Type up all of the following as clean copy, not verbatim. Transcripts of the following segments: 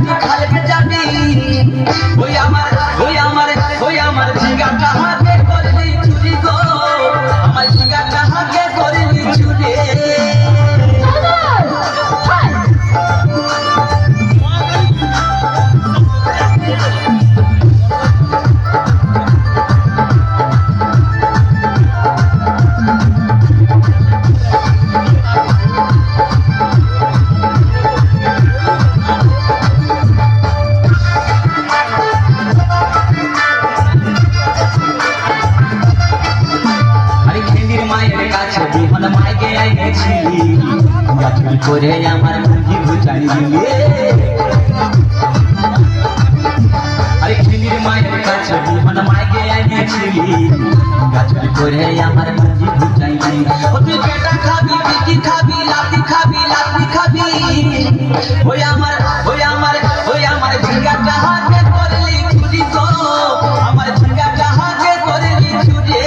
খাটি খালবে যাবি ওই আমার ঝিঙ্গাটা হাতে করলি চুরি গো আমার ঝিঙ্গাটা হাতে করলি চুরি করে আমার মুরগি বুঝাই দিলে আরে খিলির মায়ের কাছে বিমান মাইকে আইনেছিলি গাছুরি করে আমার মুরগি বুঝাই দিলে ও তুই বেটা খাবি বিটি খাবি লাতি খাবি ওই আমার ঝিঙ্গাটা হাতে করলি চুরি গো আমার ঝিঙ্গাটা হাতে করলি চুরি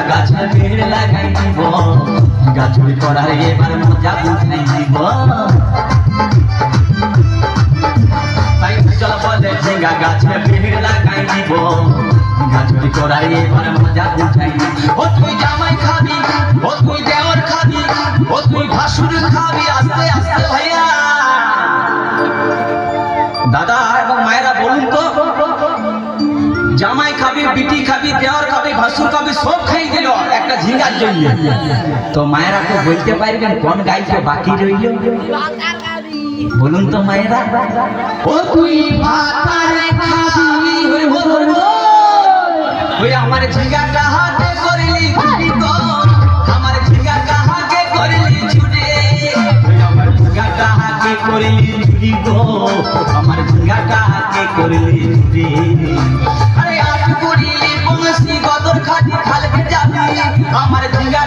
গাছের পেড় লাগাই দিব গাছুরি করার এবার মজা বুঝাই দিব তাই চল বলে ঝিঙ্গা গাছের পেড় লাগাই দিব গাছুরি করার এবার মজা বুঝাই দিব ও তুই জামাই খাবি ও তুই দেওর খাবি ও তুই ভাসুর খাবি আস্তে আস্তে ভাইয়া দাদা এবং মায়েরা বলুন তো জামাই খাবি বিটি খাবি দেওয়ার খাবি ভাসুর খাবি সব খাই দিল একটা ঝিঙ্গার জন্য তো মায়েরা তো বলতে পারবেন কোন গাইতে বাকি রইল বলুন তো মায়েরা ও তুই ভাতারে খাবি ওই আমার ঝিঙ্গাটা হাতে করলি চুরি গো আমার ঝিঙ্গাটা হাতে করলি চুরি ওই আমার ঝিঙ্গাটা হাতে করলি চুরি গো আমার ঝিঙ্গাটা হাতে করলি চুরি আরে আট করিলি বংশী গদর খাটি খালবে যাবি আমার ঝিঙ্গা